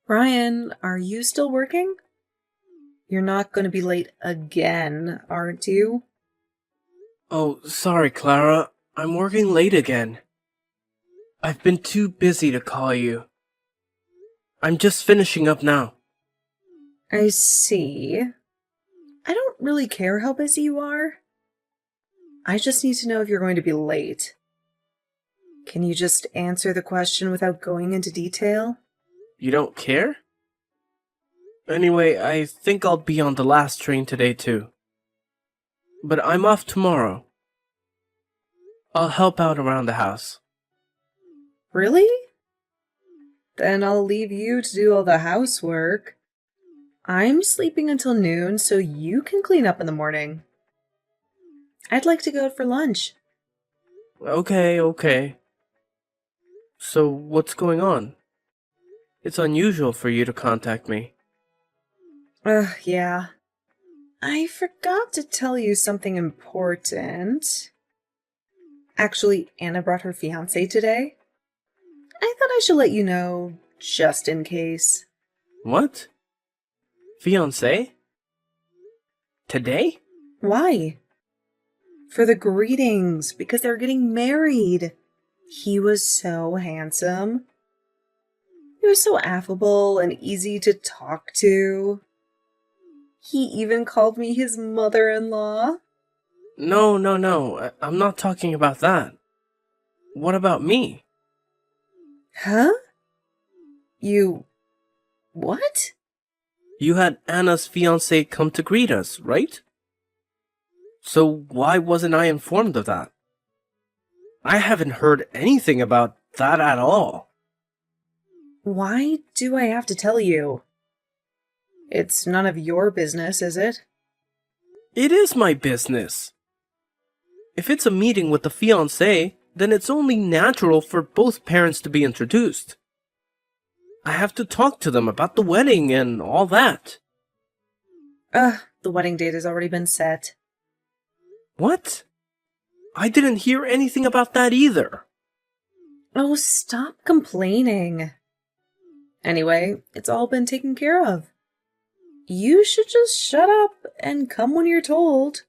Ryan, are you still working? You're not going to be late again, aren't you? Oh, sorry, Clara. I'm working late again. I've been too busy to call you. I'm just finishing up now. I see. I don't really care how busy you are. I just need to know if you're going to be late. Can you just answer the question without going into detail? You don't care? Anyway, I think I'll be on the last train today too. But I'm off tomorrow. I'll help out around the house. Really? Then I'll leave you to do all the housework. I'm sleeping until noon so you can clean up in the morning. I'd like to go out for lunch. Okay. So, what's going on? It's unusual for you to contact me. Yeah. I forgot to tell you something important. Actually, Anna brought her fiancé today. I thought I should let you know, just in case. What? Fiancé? Today? Why? For the greetings, because they're getting married. He was so handsome. He was so affable and easy to talk to. He even called me his mother-in-law. No. I'm not talking about that. What about me? Huh? You... what? You had Anna's fiancé come to greet us, right? So why wasn't I informed of that? I haven't heard anything about that at all. Why do I have to tell you? It's none of your business, is it? It is my business. If it's a meeting with the fiancé, then it's only natural for both parents to be introduced. I have to talk to them about the wedding and all that. The wedding date has already been set. What? I didn't hear anything about that either. Oh, stop complaining. Anyway, it's all been taken care of. You should just shut up and come when you're told.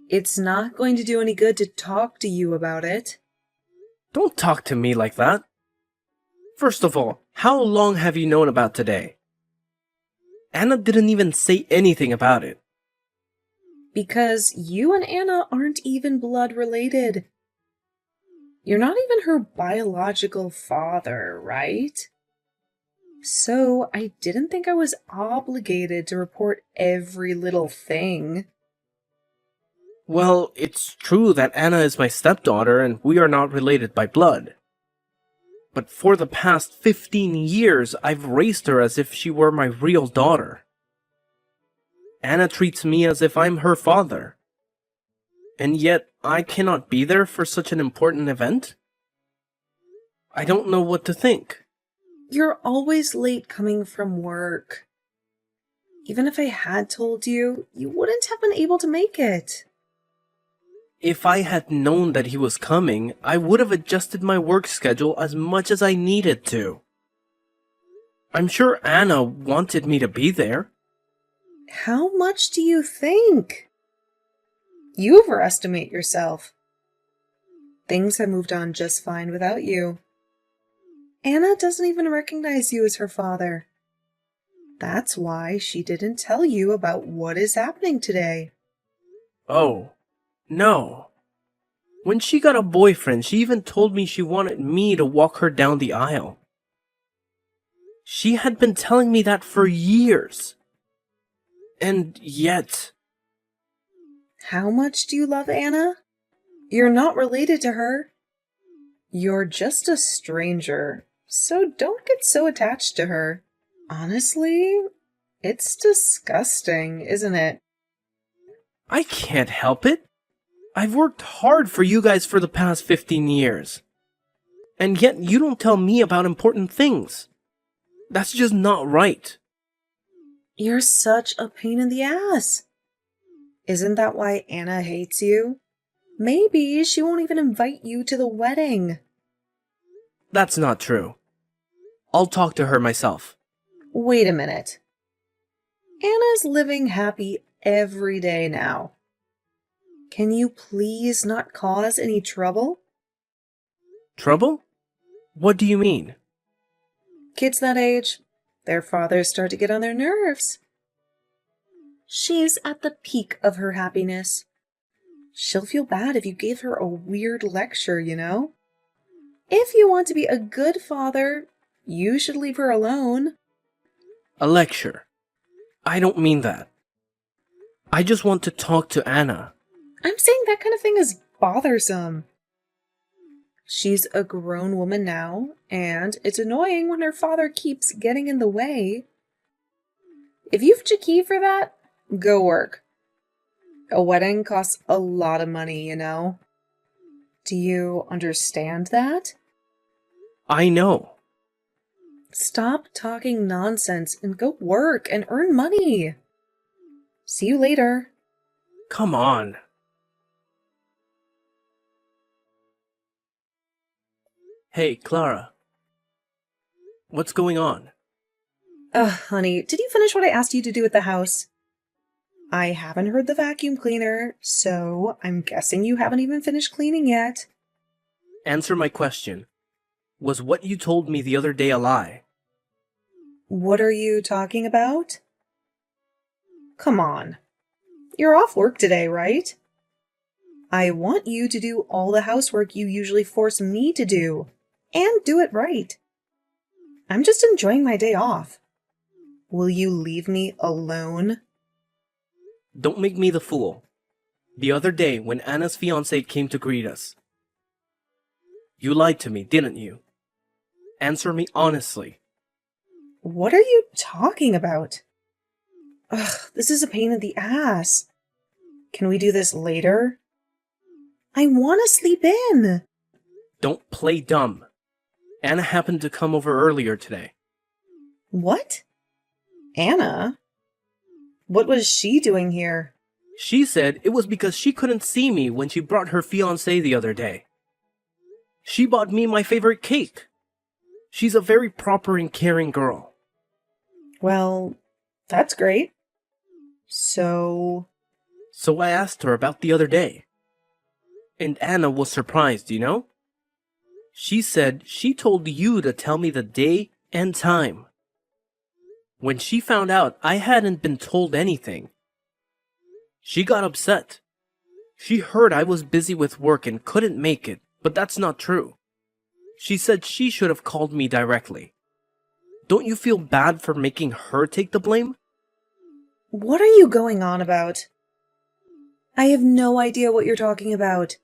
It's not going to do any good to talk to you about it. Don't talk to me like that. First of all, how long have you known about today? Anna didn't even say anything about it. Because you and Anna aren't even blood related. You're not even her biological father, right? So I didn't think I was obligated to report every little thing. Well, it's true that Anna is my stepdaughter and we are not related by blood. But for the past 15 years, I've raised her as if she were my real daughter. Anna treats me as if I'm her father. And yet, I cannot be there for such an important event? I don't know what to think. You're always late coming from work. Even if I had told you, you wouldn't have been able to make it. If I had known that he was coming, I would have adjusted my work schedule as much as I needed to. I'm sure Anna wanted me to be there. How much do you think? You overestimate yourself. Things have moved on just fine without you. Anna doesn't even recognize you as her father. That's why she didn't tell you about what is happening today. Oh, no. When she got a boyfriend, she even told me she wanted me to walk her down the aisle. She had been telling me that for years. And yet... How much do you love Anna? You're not related to her. You're just a stranger, so don't get so attached to her. Honestly, it's disgusting, isn't it? I can't help it. I've worked hard for you guys for the past 15 years. And yet you don't tell me about important things. That's just not right. You're such a pain in the ass. Isn't that why Anna hates you? Maybe she won't even invite you to the wedding. That's not true. I'll talk to her myself. Wait a minute. Anna's living happy every day now. Can you please not cause any trouble? Trouble? What do you mean? Kids that age, their fathers start to get on their nerves. She's at the peak of her happiness. She'll feel bad if you gave her a weird lecture, you know? If you want to be a good father, you should leave her alone. A lecture? I don't mean that. I just want to talk to Anna. I'm saying that kind of thing is bothersome. She's a grown woman now, and it's annoying when her father keeps getting in the way. If you've a key for that, go work. A wedding costs a lot of money, you know? Do you understand that? I know. Stop talking nonsense and go work and earn money. See you later. Come on. Hey, Clara. What's going on? Honey, did you finish what I asked you to do at the house? I haven't heard the vacuum cleaner, so I'm guessing you haven't even finished cleaning yet. Answer my question. Was what you told me the other day a lie? What are you talking about? Come on. You're off work today, right? I want you to do all the housework you usually force me to do, and do it right. I'm just enjoying my day off. Will you leave me alone? Don't make me the fool. The other day when Anna's fiancé came to greet us. You lied to me, didn't you? Answer me honestly. What are you talking about? Ugh, this is a pain in the ass. Can we do this later? I want to sleep in. Don't play dumb. Anna happened to come over earlier today. What? Anna? What was she doing here? She said it was because she couldn't see me when she brought her fiancé the other day. She bought me my favorite cake. She's a very proper and caring girl. Well, that's great. So I asked her about the other day. And Anna was surprised, you know? She said she told you to tell me the day and time. When she found out I hadn't been told anything, she got upset. She heard I was busy with work and couldn't make it, but that's not true. She said she should have called me directly. Don't you feel bad for making her take the blame? what are you going on about? I have no idea what you're talking about.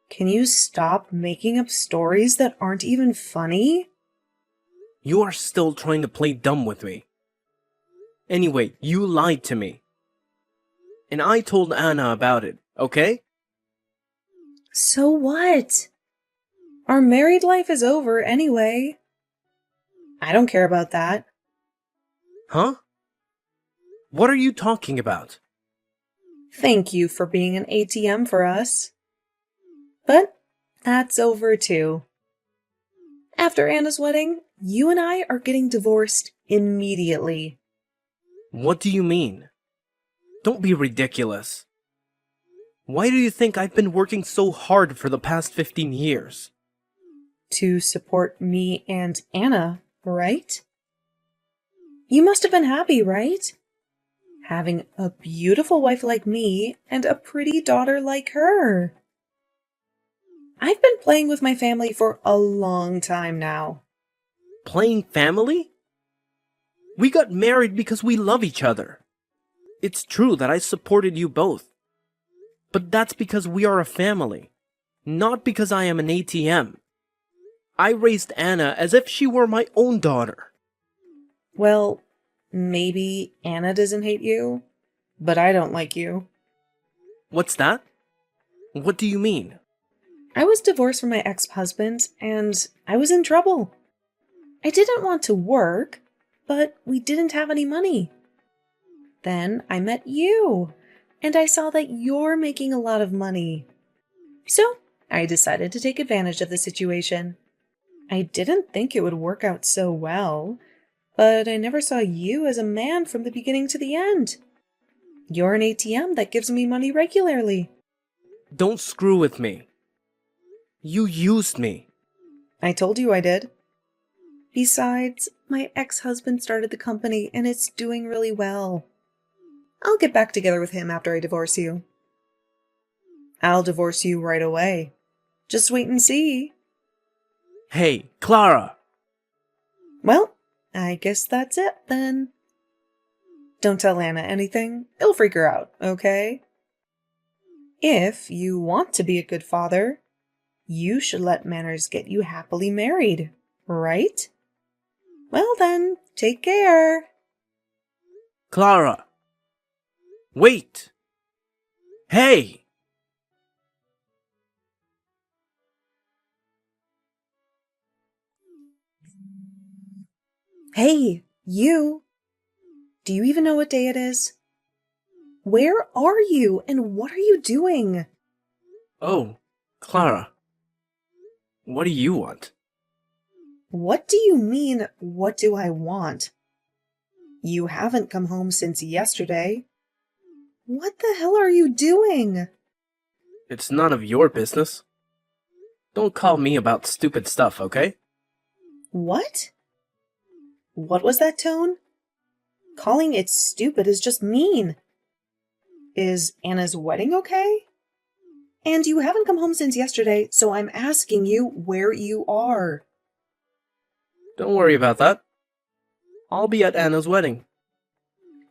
Can you stop making up stories that aren't even funny? You are still trying to play dumb with me. Anyway, you lied to me. And I told Anna about it, okay? So what? Our married life is over anyway. I don't care about that. Huh? What are you talking about? Thank you for being an ATM for us. But that's over too. After Anna's wedding, you and I are getting divorced immediately. What do you mean? Don't be ridiculous. Why do you think I've been working so hard for the past 15 years? To support me and Anna, right? You must have been happy, right? Having a beautiful wife like me and a pretty daughter like her. I've been playing with my family for a long time now. Playing family? We got married because we love each other. It's true that I supported you both. But that's because we are a family, not because I am an ATM. I raised Anna as if she were my own daughter. Well, maybe Anna doesn't hate you, but I don't like you. What's that? What do you mean? I was divorced from my ex-husband, and I was in trouble. I didn't want to work, but we didn't have any money. Then I met you, and I saw that you're making a lot of money. So I decided to take advantage of the situation. I didn't think it would work out so well, But I never saw you as a man from the beginning to the end. You're an ATM that gives me money regularly. Don't screw with me. You used me. I told you I did. Besides, my ex-husband started the company and it's doing really well. I'll get back together with him after I divorce you. I'll divorce you right away. Just wait and see. Hey, Clara! Well, I guess that's it then. Don't tell Anna anything. It'll freak her out, okay? If you want to be a good father, you should let manners get you happily married, right? Well then, take care. Clara! Wait! Hey! Hey, you! Do you even know what day it is? Where are you and what are you doing? Oh, Clara. What do you want? What do you mean, what do I want? You haven't come home since yesterday. What the hell are you doing? It's none of your business. Don't call me about stupid stuff, okay? What? What was that tone? Calling it stupid is just mean. Is Anna's wedding okay? And you haven't come home since yesterday, so I'm asking you where you are. Don't worry about that. I'll be at Anna's wedding.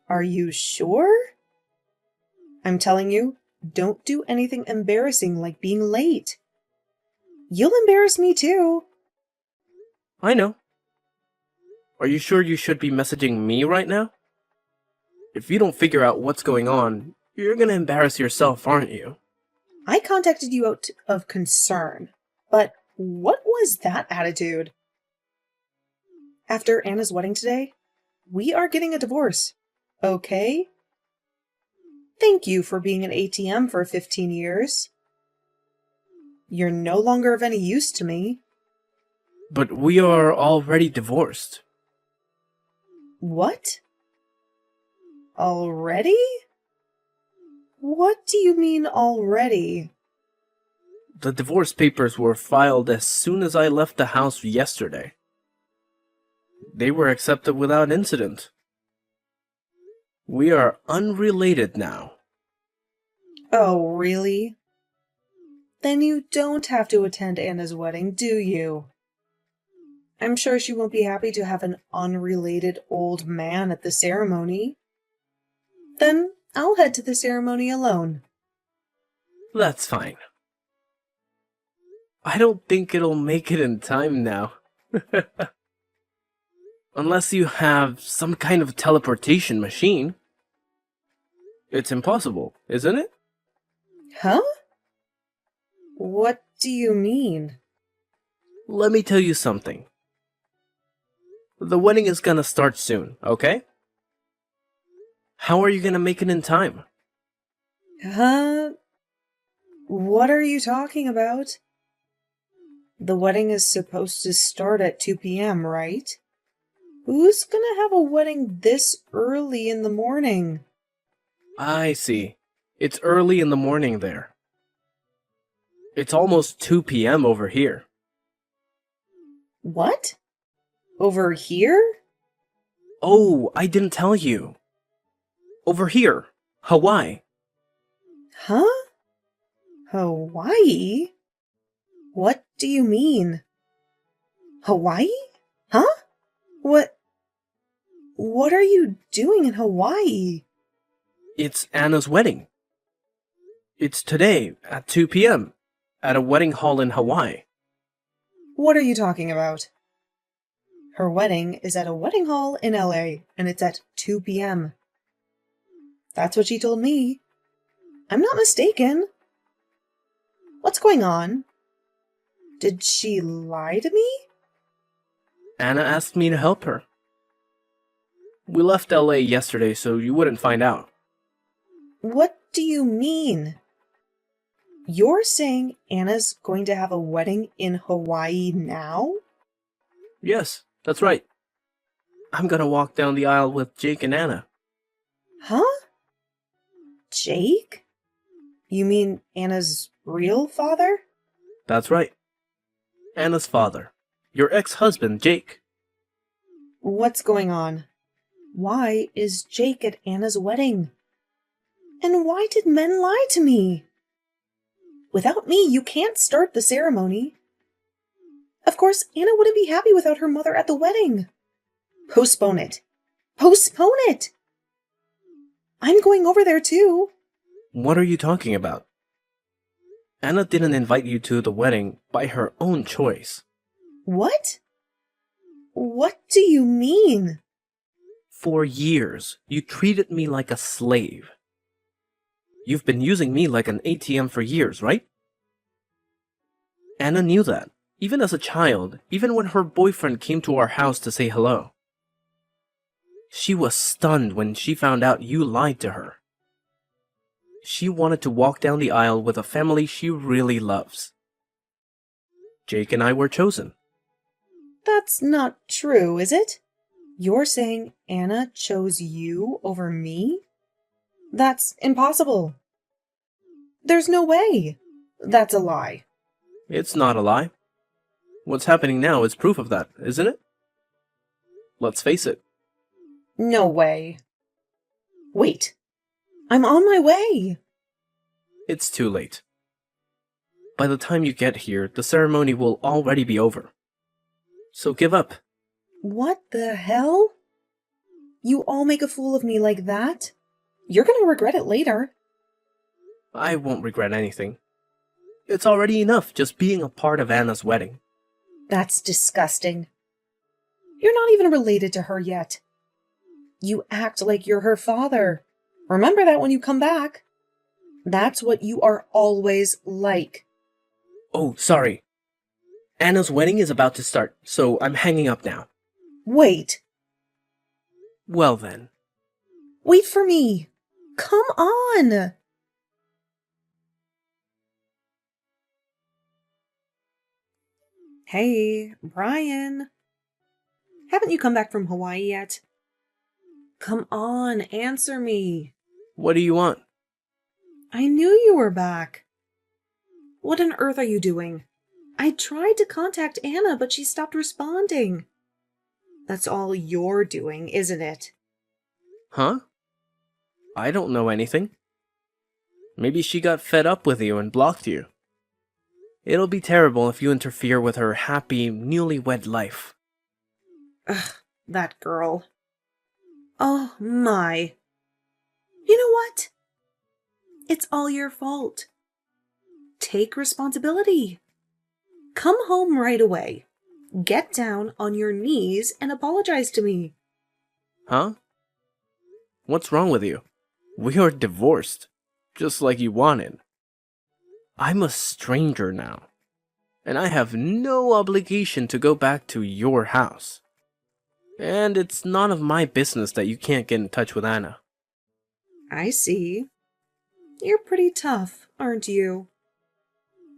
Are you sure? I'm telling you, don't do anything embarrassing like being late. You'll embarrass me too. I know. Are you sure you should be messaging me right now? If you don't figure out what's going on, you're gonna embarrass yourself, aren't you? I contacted you out of concern, but what was that attitude? After Anna's wedding today, we are getting a divorce, okay? Thank you for being an ATM for 15 years. You're no longer of any use to me. But we are already divorced. What? Already? What do you mean already? The divorce papers were filed as soon as I left the house yesterday. They were accepted without incident. We are unrelated now. Oh, really? Then you don't have to attend Anna's wedding, do you? I'm sure she won't be happy to have an unrelated old man at the ceremony. Then I'll head to the ceremony alone. That's fine. I don't think it'll make it in time now. Unless you have some kind of teleportation machine. It's impossible, isn't it? Huh? What do you mean? Let me tell you something. The wedding is gonna start soon, okay? How are you gonna make it in time? Huh? What are you talking about? The wedding is supposed to start at 2 p.m., right? Who's gonna have a wedding this early in the morning? I see. It's early in the morning there. It's almost 2 p.m. over here. What? Over here? Oh, I didn't tell you. Over here, Hawaii. Huh? Hawaii? What do you mean? Hawaii? Huh? What are you doing in Hawaii? It's Anna's wedding. It's today at 2 p.m. at a wedding hall in Hawaii. What are you talking about? Her wedding is at a wedding hall in LA, and it's at 2 p.m. That's what she told me. I'm not mistaken. What's going on? Did she lie to me? Anna asked me to help her. We left LA yesterday so you wouldn't find out. What do you mean? You're saying Anna's going to have a wedding in Hawaii now? Yes, that's right. I'm gonna walk down the aisle with Jake and Anna. Huh? Jake? You mean Anna's real father? That's right. Anna's father. Your ex-husband, Jake. What's going on? Why is Jake at Anna's wedding? And why did men lie to me? Without me, you can't start the ceremony. Of course, Anna wouldn't be happy without her mother at the wedding. Postpone it. Postpone it! I'm going over there too. What are you talking about? Anna didn't invite you to the wedding by her own choice. What? What do you mean? For years, you treated me like a slave. You've been using me like an ATM for years, right? Anna knew that, even as a child, even when her boyfriend came to our house to say hello. She was stunned when she found out you lied to her. She wanted to walk down the aisle with a family she really loves. Jake and I were chosen. That's not true, is it? You're saying Anna chose you over me? That's impossible. There's no way. That's a lie. It's not a lie. What's happening now is proof of that, isn't it? Let's face it. No way. Wait. I'm on my way. It's too late. By the time you get here, the ceremony will already be over. So give up. What the hell? You all make a fool of me like that? You're gonna regret it later. I won't regret anything. It's already enough just being a part of Anna's wedding. That's disgusting. You're not even related to her yet. You act like you're her father. Remember that when you come back. That's what you are always like. Oh, sorry. Anna's wedding is about to start, so I'm hanging up now. Wait. Well then. Wait for me. Come on. Hey, Brian. Haven't you come back from Hawaii yet? Come on, answer me. What do you want? I knew you were back. What on earth are you doing? I tried to contact Anna, but she stopped responding. That's all you're doing, isn't it? Huh? I don't know anything. Maybe she got fed up with you and blocked you. It'll be terrible if you interfere with her happy, newlywed life. Ugh, that girl. Oh my. You know what? It's all your fault. Take responsibility. Come home right away. Get down on your knees and apologize to me. Huh? What's wrong with you? We are divorced, just like you wanted. I'm a stranger now, and I have no obligation to go back to your house. And it's none of my business that you can't get in touch with Anna. I see. You're pretty tough, aren't you?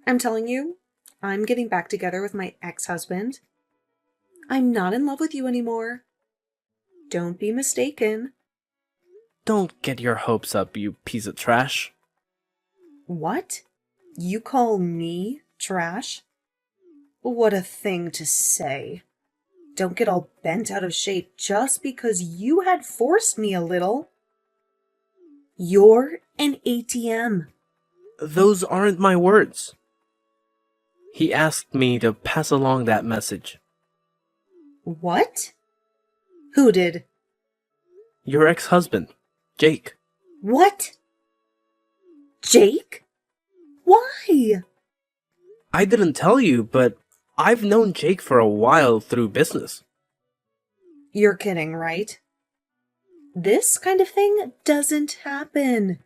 I'm telling you, I'm getting back together with my ex-husband. I'm not in love with you anymore. Don't be mistaken. Don't get your hopes up, you piece of trash. What? You call me trash? What a thing to say. Don't get all bent out of shape just because you had forced me a little. You're an ATM. Those aren't my words. He asked me to pass along that message. What? Who did? Your ex-husband, Jake. What? Jake? Why? I didn't tell you, but I've known Jake for a while through business. You're kidding, right? This kind of thing doesn't happen.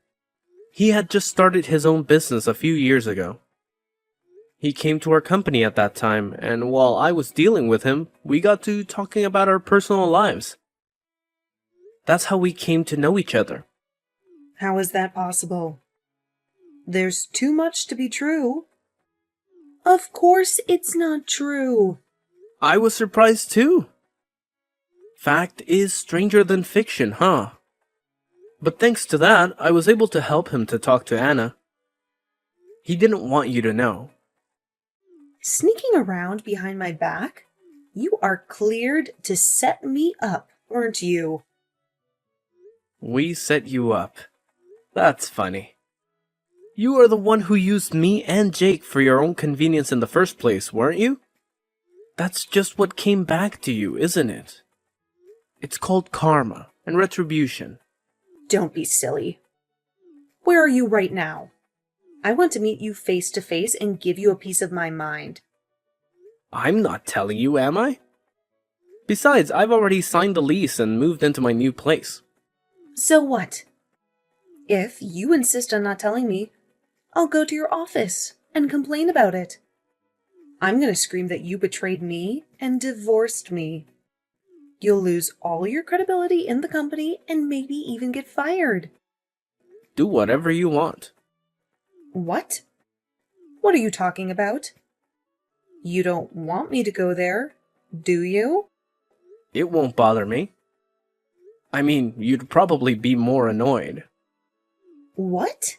He had just started his own business a few years ago. He came to our company at that time, and while I was dealing with him, we got to talking about our personal lives. That's how we came to know each other. How is that possible? There's too much to be true. Of course it's not true. I was surprised too. Fact is stranger than fiction, huh? But thanks to that, I was able to help him to talk to Anna. He didn't want you to know. Sneaking around behind my back? You are cleared to set me up, weren't you? We set you up. That's funny. You are the one who used me and Jake for your own convenience in the first place, weren't you? That's just what came back to you, isn't it? It's called karma and retribution. Don't be silly. Where are you right now? I want to meet you face to face and give you a piece of my mind. I'm not telling you, am I? Besides, I've already signed the lease and moved into my new place. So what? If you insist on not telling me, I'll go to your office and complain about it. I'm going to scream that you betrayed me and divorced me. You'll lose all your credibility in the company and maybe even get fired. Do whatever you want. What? What are you talking about? You don't want me to go there, do you? It won't bother me. I mean, you'd probably be more annoyed. What?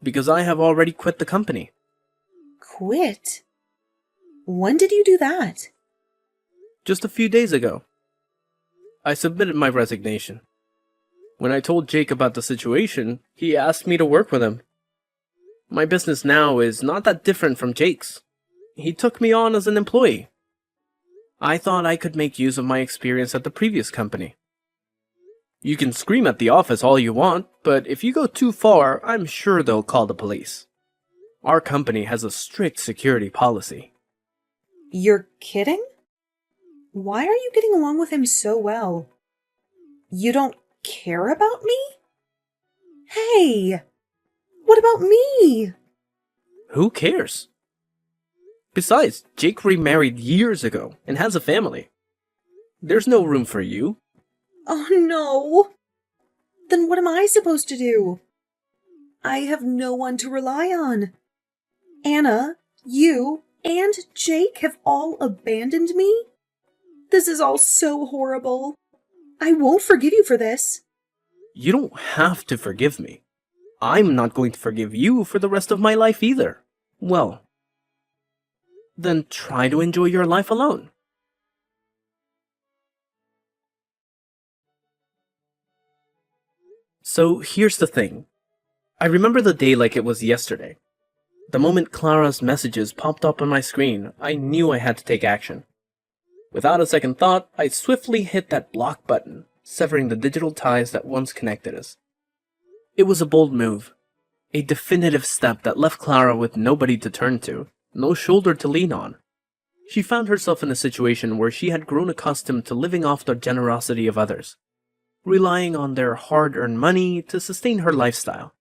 Because I have already quit the company. Quit? When did you do that? Just a few days ago. I submitted my resignation. When I told Jake about the situation, he asked me to work with him. My business now is not that different from Jake's. He took me on as an employee. I thought I could make use of my experience at the previous company. You can scream at the office all you want, but if you go too far, I'm sure they'll call the police. Our company has a strict security policy. You're kidding? Why are you getting along with him so well? You don't care about me? Hey! What about me? Who cares? Besides, Jake remarried years ago and has a family. There's no room for you. Oh no! Then what am I supposed to do? I have no one to rely on. Anna, you, and Jake have all abandoned me? This is all so horrible. I won't forgive you for this. You don't have to forgive me. I'm not going to forgive you for the rest of my life either. Well, then try to enjoy your life alone. So here's the thing. I remember the day like it was yesterday. The moment Clara's messages popped up on my screen, I knew I had to take action. Without a second thought, I swiftly hit that block button, severing the digital ties that once connected us. It was a bold move, a definitive step that left Clara with nobody to turn to, no shoulder to lean on. She found herself in a situation where she had grown accustomed to living off the generosity of others, relying on their hard-earned money to sustain her lifestyle.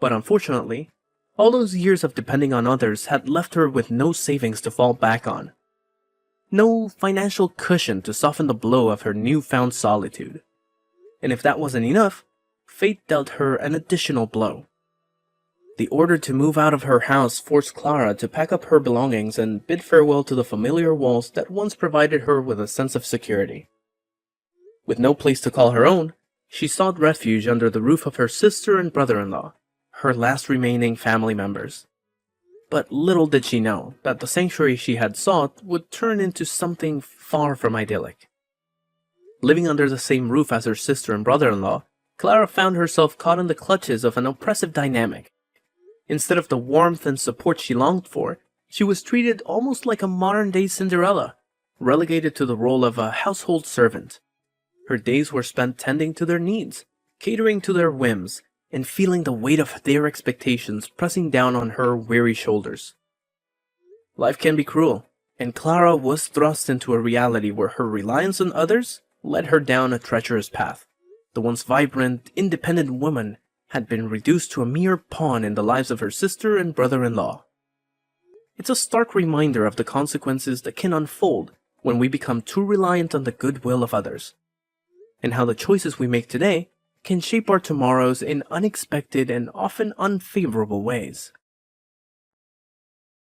But unfortunately, all those years of depending on others had left her with no savings to fall back on. No financial cushion to soften the blow of her newfound solitude. And if that wasn't enough, fate dealt her an additional blow. The order to move out of her house forced Clara to pack up her belongings and bid farewell to the familiar walls that once provided her with a sense of security. With no place to call her own, she sought refuge under the roof of her sister and brother-in-law, her last remaining family members. But little did she know that the sanctuary she had sought would turn into something far from idyllic. Living under the same roof as her sister and brother-in-law, Clara found herself caught in the clutches of an oppressive dynamic. Instead of the warmth and support she longed for, she was treated almost like a modern-day Cinderella, relegated to the role of a household servant. Her days were spent tending to their needs, catering to their whims, and feeling the weight of their expectations pressing down on her weary shoulders. Life can be cruel, and Clara was thrust into a reality where her reliance on others led her down a treacherous path. The once vibrant, independent woman had been reduced to a mere pawn in the lives of her sister and brother-in-law. It's a stark reminder of the consequences that can unfold when we become too reliant on the goodwill of others, and how the choices we make today can shape our tomorrows in unexpected and often unfavorable ways.